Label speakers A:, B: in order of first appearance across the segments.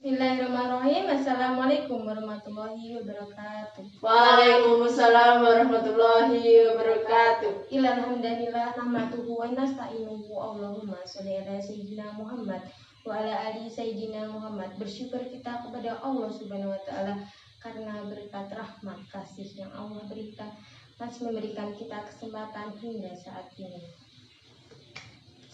A: Bismillahirrahmanirrahim. Assalamualaikum warahmatullahi wabarakatuh.
B: Waalaikumsalam warahmatullahi wabarakatuh.
A: Alhamdulillah nahmaduhu wa nasta'inuhu. Allahumma sholli ala sayyidina Muhammad wa ala ali sayyidina Muhammad. Bersyukur kita kepada Allah Subhanahu wa taala karena berkat rahmat kasih yang Allah berikan masih memberikan kita kesempatan hingga saat ini.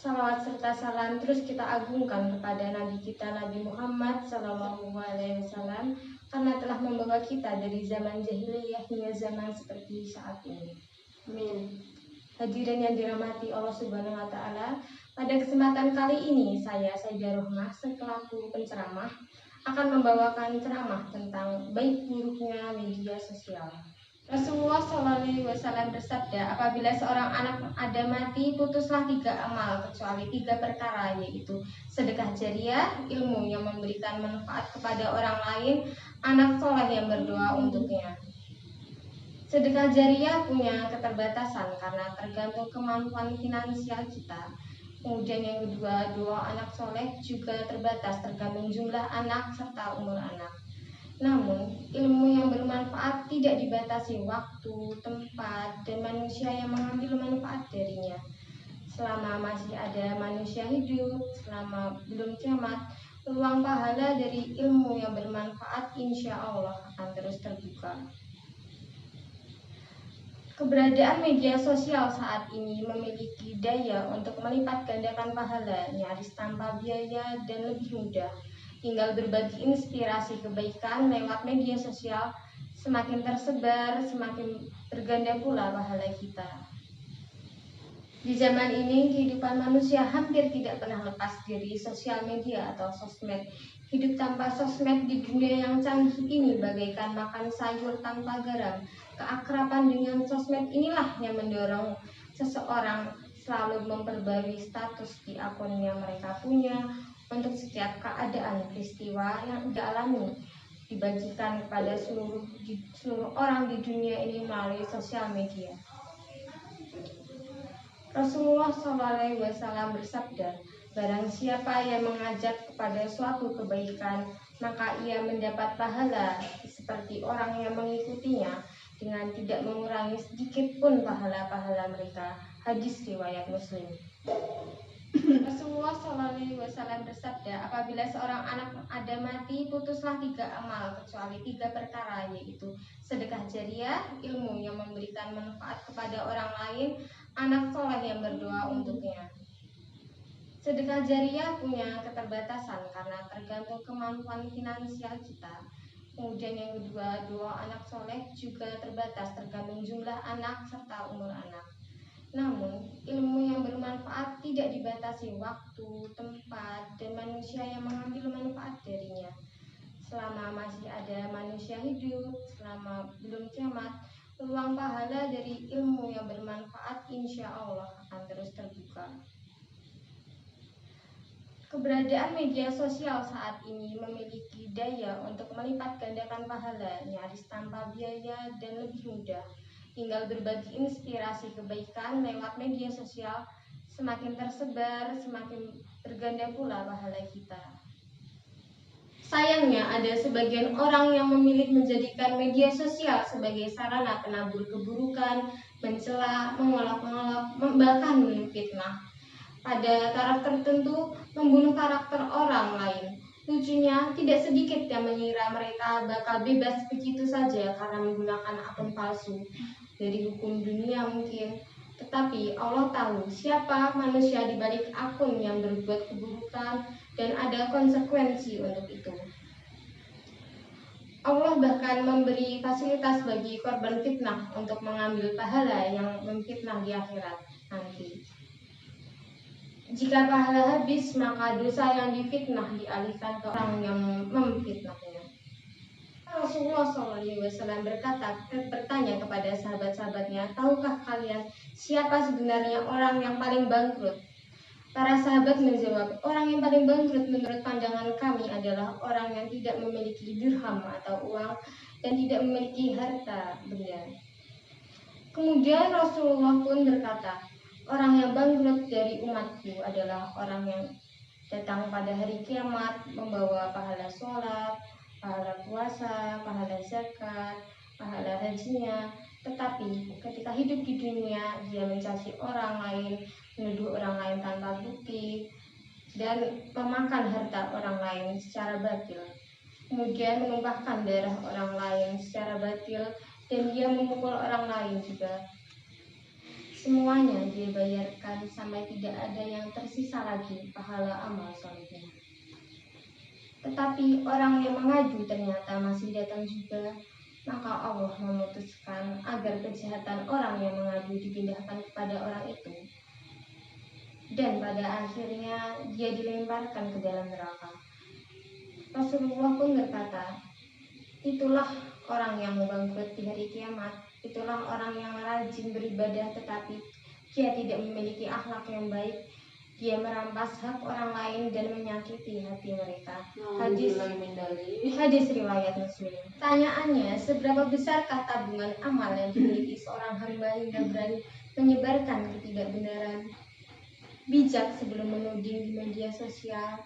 A: Salawat serta salam terus kita agungkan kepada Nabi kita Nabi Muhammad Sallallahu Alaihi Wasallam karena telah membawa kita dari zaman jahiliyah hingga zaman seperti saat ini. Amin. Hadirin yang dirahmati Allah Subhanahu Wa Taala, pada kesempatan kali ini saya Sayyidah Rohmah selaku penceramah akan membawakan ceramah tentang baik buruknya media sosial. Rasulullah SAW bersabda, apabila seorang anak ada mati, putuslah 3 amal kecuali 3 perkara, yaitu sedekah jariah, ilmu yang memberikan manfaat kepada orang lain, anak soleh yang berdoa untuknya. Sedekah jariah punya keterbatasan karena tergantung kemampuan finansial kita. Kemudian yang kedua, doa anak soleh juga terbatas tergantung jumlah anak serta umur anak. Namun, ilmu yang bermanfaat tidak dibatasi waktu, tempat, dan manusia yang mengambil manfaat darinya. Selama masih ada manusia hidup, selama belum kiamat, peluang pahala dari ilmu yang bermanfaat insya Allah akan terus terbuka. Keberadaan media sosial saat ini memiliki daya untuk melipat gandakan pahala nyaris tanpa biaya dan lebih mudah. Tinggal berbagi inspirasi kebaikan lewat media sosial, semakin tersebar, semakin berganda pula pahala kita. Di zaman ini, kehidupan manusia hampir tidak pernah lepas dari sosial media atau sosmed. Hidup tanpa sosmed di dunia yang canggih ini bagaikan makan sayur tanpa garam. Keakraban dengan sosmed inilah yang mendorong seseorang selalu memperbarui status di akun yang mereka punya, untuk setiap keadaan peristiwa yang dialami dibagikan kepada seluruh orang di dunia ini melalui sosial media. Rasulullah SAW bersabda, barang siapa yang mengajak kepada suatu kebaikan, maka ia mendapat pahala seperti orang yang mengikutinya dengan tidak mengurangi sedikit pun pahala-pahala mereka. Hadis riwayat Muslim. Rasulullah SAW bersabda, apabila seorang anak ada mati, putuslah 3 amal kecuali 3 perkara, yaitu sedekah jariah, ilmu yang memberikan manfaat kepada orang lain, anak soleh yang berdoa untuknya. Sedekah jariah punya keterbatasan karena tergantung kemampuan finansial kita. Kemudian yang kedua, doa anak soleh juga terbatas tergantung jumlah anak serta umur anak. Namun, ilmu yang bermanfaat tidak dibatasi waktu, tempat, dan manusia yang mengambil manfaat darinya. Selama masih ada manusia hidup, selama belum kiamat, peluang pahala dari ilmu yang bermanfaat insya Allah akan terus terbuka. Keberadaan media sosial saat ini memiliki daya untuk melipat gandakan pahala nyaris tanpa biaya dan lebih mudah. Tinggal berbagi inspirasi kebaikan lewat media sosial, semakin tersebar, semakin berganda pula pahala kita. Sayangnya ada sebagian orang yang memilih menjadikan media sosial sebagai sarana penabur keburukan, mencela, mengolok-olok, bahkan memfitnah. Pada taraf tertentu, membunuh karakter orang lain. Lucunya, tidak sedikit yang mengira mereka bakal bebas begitu saja karena menggunakan akun palsu. Dari hukum dunia mungkin, tetapi Allah tahu siapa manusia di balik akun yang berbuat keburukan dan ada konsekuensi untuk itu. Allah bahkan memberi fasilitas bagi korban fitnah untuk mengambil pahala yang memfitnah di akhirat nanti. Jika pahala habis, maka dosa yang difitnah dialihkan ke orang yang memfitnahnya. Rasulullah SAW bertanya kepada sahabat-sahabatnya, tahukah kalian siapa sebenarnya orang yang paling bangkrut? Para sahabat menjawab, orang yang paling bangkrut menurut pandangan kami adalah orang yang tidak memiliki dirham atau uang dan tidak memiliki harta benda. Kemudian Rasulullah pun berkata, orang yang bangkrut dari umatku adalah orang yang datang pada hari kiamat membawa pahala sholat, pahala puasa, pahala zakat, pahala hajinya. Tetapi ketika hidup di dunia, dia mencaci orang lain, menuduh orang lain tanpa bukti, dan memakan harta orang lain secara batil. Kemudian menumpahkan darah orang lain secara batil, dan dia memukul orang lain juga. Semuanya dia bayarkan sampai tidak ada yang tersisa lagi pahala amal solehnya. Tetapi orang yang mengadu ternyata masih datang juga, maka Allah memutuskan agar kejahatan orang yang mengadu dipindahkan kepada orang itu. Dan pada akhirnya dia dilemparkan ke dalam neraka. Rasulullah pun berkata, itulah orang yang bangkrut di hari kiamat. Itulah orang yang rajin beribadah tetapi dia tidak memiliki akhlak yang baik. Dia merampas hak orang lain dan menyakiti hati mereka. Hadis riwayat Muslim. Pertanyaannya, seberapa besarkah tabungan amal yang dimiliki seorang hamba hingga berani menyebarkan ketidakbenaran? Bijak sebelum menuding di media sosial,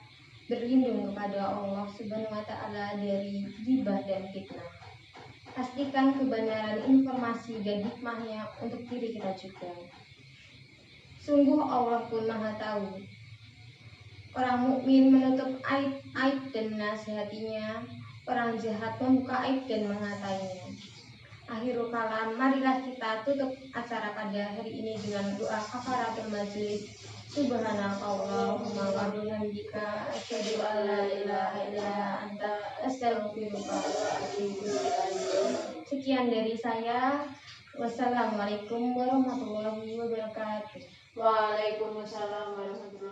A: berlindung kepada Allah Subhanahu wa Ta'ala dari ghibah dan fitnah. Pastikan kebenaran informasi dan hikmahnya untuk diri kita juga. Sungguh Allah pun Maha Tahu. Orang mukmin menutup aib dan menasihatinya, orang jahat membuka aib dan mengatainya. Akhirul kalam, marilah kita tutup acara pada hari ini dengan doa kafaratul majlis. Subhanakallahumma wa bihamdika asyhadu an la ilaha illa anta astaghfiruka wa atubu ilaik. Sekian dari saya. Wassalamualaikum warahmatullahi wabarakatuh.
B: Waalaikumsalam warahmatullahi wabarakatuh.